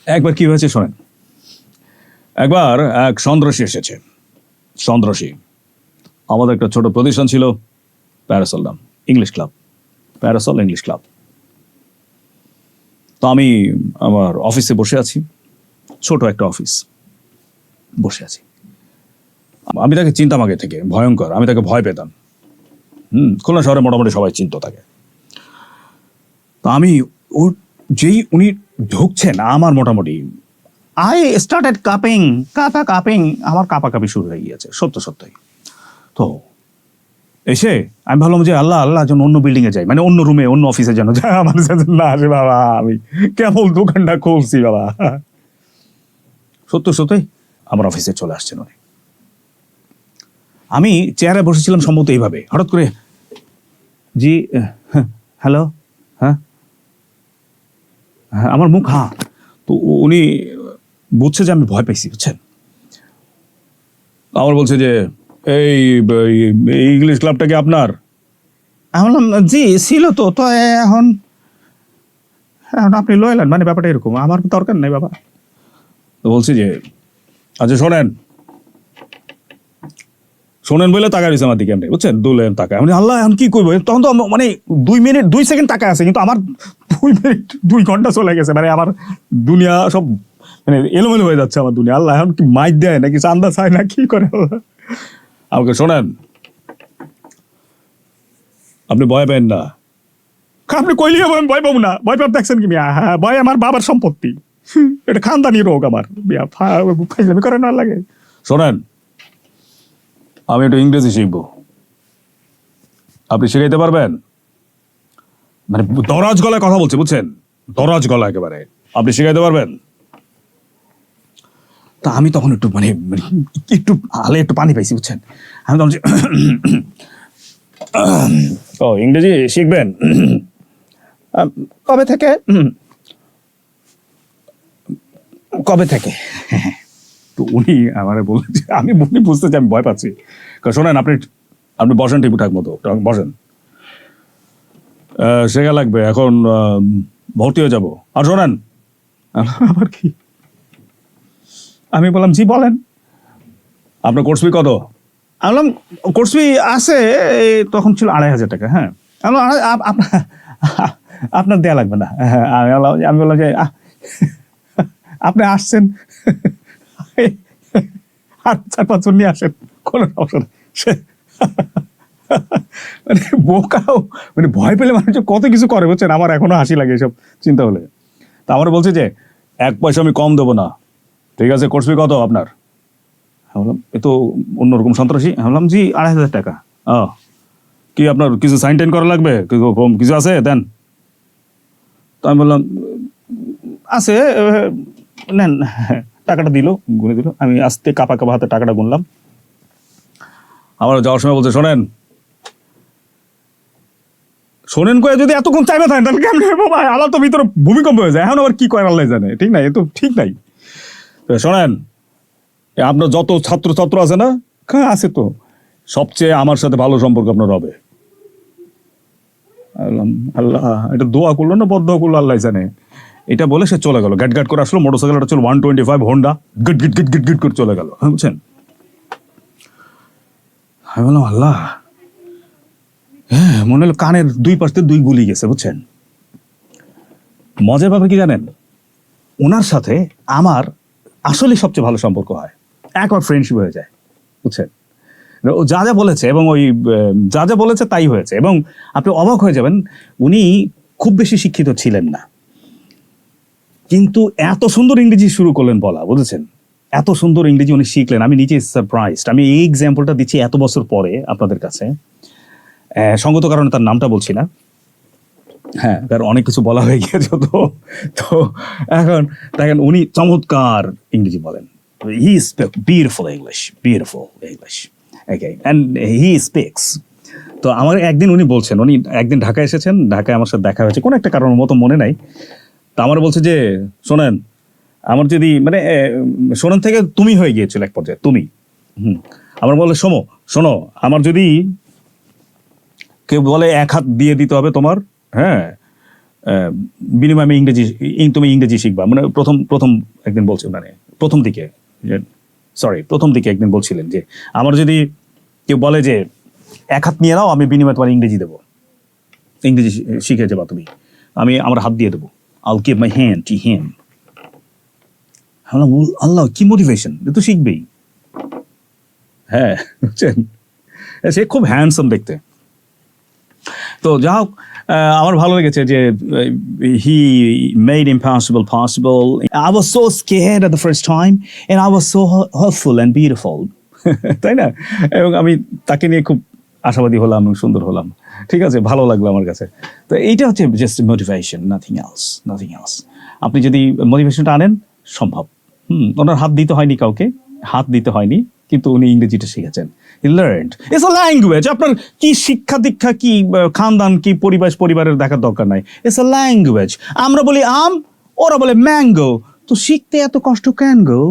একবার কি হয়েছে শোনেন। একবার এক সন্ত্রাসী এসেছে। সন্ত্রাসী আমাদের একটা ছোট প্রতিষ্ঠান ছিল, প্যারাসল নাম, ইংলিশ ক্লাব, প্যারাসল ইংলিশ ক্লাব। তো আমি আমার অফিসে বসে আছি, ছোট একটা অফিস, বসে আছি। আমি তাকে চিনতাম আগে থেকে, ভয়ঙ্কর, আমি তাকে ভয় পেতাম। খুলনা শহরে মোটামুটি সবাই চিনতো তাকে। তো আমি ওর যেই উনি ঢুকছেন আমার মোটামুটি আই স্টার্টেড কাপিং, কাপিং, আমার কাঁপাকাঁপি শুরু হয়ে গিয়েছে সত্যই। তো এসে আমি ভাবলাম যে আল্লাহ আল্লাহ যেন অন্য বিল্ডিং এ যাই, মানে অন্য রুমে, অন্য অফিসে যেন যায়, আমার সাথে না আসে। বাবা আমি কেবল দোকানটা খুলছি বাবা। সত্যই আমার অফিসে চলে আসছেন উনি। আমি চেয়ারে বসেছিলাম সম্ভবত এইভাবে, হঠাৎ করে জি হ্যালো, হ্যাঁ হ্যাঁ, আমার মুখ হ্যাঁ। তো উনি বুঝছে যে আমি ভয় পাইছি, বুঝছেন। আমার বলছে যে এই ইংলিশ ক্লাবটা কি আপনার? আমি বললাম জি ছিল তো, তো এখন এখন আপনি লইলেন, মানে ব্যাপারটা এরকম, আমার দরকার নেই বাবা। তো বলছি যে আচ্ছা শোনেন, শোনেন বলে টাকা দিয়েছে আমার দিকে, এমনি বুঝছেন, দুলেন টাকা। আমি আল্লাহ এখন কি করবো, তখন তো মানে 2 মিনিট 2 সেকেন্ড টাকা আছে, কিন্তু আমার 2 মিনিট 2 ঘন্টা চলে গেছে, মানে আমার দুনিয়া সব মানে এলোমেলো হয়ে যাচ্ছে আমার দুনিয়া। আল্লাহ এখন কি মাইক দেয় নাকি চান্দা চায় না কি করে আল্লাহ। আমাকে শোনেন, আপনি ভয় পেন না। আপনি কইলি আমি ভয় পাবো না, ভয় পাব দেখছেন কি মিয়া, হ্যাঁ ভয় আমার বাবার সম্পত্তি, এটা খানদানি রোগ আমার, ফাইজলামি করে না লাগে। শোনেন, আমি একটু ইংরেজি শিখবো, আপনি শিখাইতে পারবেন? মানে দরাজ গলায় কথা বলছে, বুঝছেন, দরাজ গলা একেবারে, আপনি শিখাইতে পারবেন? তা আমি তখন একটু মানে একটু হালে একটু পানি পাইছি, বুঝছেন। আমি তখন ও ইংরেজি শিখবেন কবে থেকে? কবে থেকে? তো উনি আমারে বলছে, আমি উনি বুঝতেছি আমি ভয় পাচ্ছি। শোনেন, আপনি আপনি বসেন ঠিকঠাক মতো, বসেন। শেখা লাগবে এখন, ভর্তি হয়ে যাব। আর শোনেন, আবার কি? আমি বললাম জি বলেন। আপনার কোর্স ফি কত? আমি বললাম কোর্স ফি আছে, তখন ছিল 2500 টাকা। হ্যাঁ, আপনার দেয়া লাগবে না। আমি বললাম যে আপনি আসছেন আর 4-5 জন নিয়ে আসেন, কোনো সমস্যা নেই। মানে বোকাও, মানে ভয় পেলে মানুষ কত কিছু করে, বুঝছেন। আমার এখনো হাসি লাগে এসব চিন্তা হলে। তা আমার বলছে যে 1 পয়সা আমি কম দেবো না, ঠিক আছে, কোর্স ফি কত আপনার? আমি বললাম এ তো অন্যরকম সন্ত্রাসী। আমি বললাম জি 2500 টাকা। কি আপনার কিছু সাইন টাইন করা লাগবে, কিছু আছে দেন? তো আমি বললাম আছে, নেন। টাকাটা দিল, গুনে দিল। আমি আস্তে কাপা হাতে টাকাটা গুনলাম। আমার যাওয়ার সময় বলছে শোনেন, শোনেন কয়ে যদি এতক্ষণ চাইবে থাকেন তাহলে কেমন বাবা, আমার তো ভিতরে ভূমিকম্প হয়ে যায়। এখন আবার কি করে আল্লাহ জানে, ঠিক নাই, এ তো ঠিক নাই। শোনেন, আপনার যত ছাত্র আছে না, হ্যাঁ আছে তো, সবচেয়ে আমার সাথে ভালো সম্পর্ক আপনার হবে। আল্লাহ, এটা দোয়া করলো না বদদোয়া করলো আল্লাহ জানে। এটা বলে সে চলে গেল, গ্যাট করে আসলো। মোটরসাইকেলটা ছিল 125 হোন্ডা, গিট গিট গিট গিট গিট করে চলে গেল, বুঝছেন। আমি বললাম আল্লাহ, হ্যাঁ মনে হলো কানের 2 পাশে 2 গুলি গেছে, বুঝছেন। মজার ব্যাপার কি জানেন, ওনার সাথে আমার আসলে সবচেয়ে ভালো সম্পর্ক হয়, একবার ফ্রেন্ডশিপ হয়ে যায়, বুঝছেন। ও যা যা বলেছে এবং ওই যা যা বলেছে তাই হয়েছে। এবং আপনি অবাক হয়ে যাবেন, উনি খুব বেশি শিক্ষিত ছিলেন না, কিন্তু এত সুন্দর ইংরেজি শুরু করলেন বলা, বুঝেছেন। এত সুন্দর ইংরেজি উনি শিখলেন, আমি নিজে সারপ্রাইজড। আমি এই এক্সাম্পলটা দিচ্ছি এত বছর পরে আপনাদের কাছে, সঙ্গত কারণে তার নামটা বলছি না। হ্যাঁ, কারণ অনেক কিছু বলা হয়ে গিয়েছে। তো তো এখন দেখেন উনি চমৎকার ইংরেজি বলেন। He speak beautiful English, okay, and he speaks. তো আমার একদিন উনি বলছেন, উনি একদিন ঢাকায় এসেছেন, ঢাকায় আমার সাথে দেখা হয়েছে কোনো একটা কারণের মতো মনে নাই। তা আমার বলছে যে শোনেন, আমার যদি মানে শোনেন থেকে তুমি হয়ে গিয়েছিল এক পর্যায়ে, তুমি। আমার বলে শোনো, আমার যদি কেউ বলে 1 হাত দিয়ে দিতে হবে তোমার, হ্যাঁ, বিনিময়ে আমি তুমি ইংরেজি শিখবা, মানে প্রথম প্রথম একদিন বলছে, মানে প্রথম দিকে একদিন বলছিলেন যে আমার যদি কেউ বলে যে 1 হাত নিয়ে নাও, আমি বিনিময়ে তোমার ইংরেজি দেবো, ইংরেজি শিখে যাবা তুমি, আমি আমার হাত দিয়ে দেবো, I'll give my hand to him. আল্লাহ কি মোটিভেশন, তো শিখবেই। হ্যাঁ, বুঝছেন, সে খুব হ্যান্ডসাম দেখতে। তো যা হোক, আমার ভালো লেগেছে যে he made impossible possible. I was so scared at the first time and I was so hopeful and beautiful, তাই না? এবং আমি তাকে নিয়ে খুব আশাবাদী হলাম, সুন্দর হলাম। ঠিক আছে, ভালো লাগলো আমার কাছে। তো এইটা হচ্ছে জাস্ট মোটিভেশন, নাথিং এলস। আপনি যদি মোটিভেশনটা আনেন, সম্ভব। ওনার হাত দিতে হয়নি, কাউকে হাত দিতে হয়নি, কিন্তু উনি ইংরেজিটা শিখেছেন। He learned. It's a language. আপনার কি শিক্ষা দীক্ষা, কি খানদান, কি পরিবারের দেখার দরকার নাই। It's a language. আমরা বলি আম, ওরা বলে ম্যাঙ্গো। তো শিখতে এত কষ্ট কেন গো?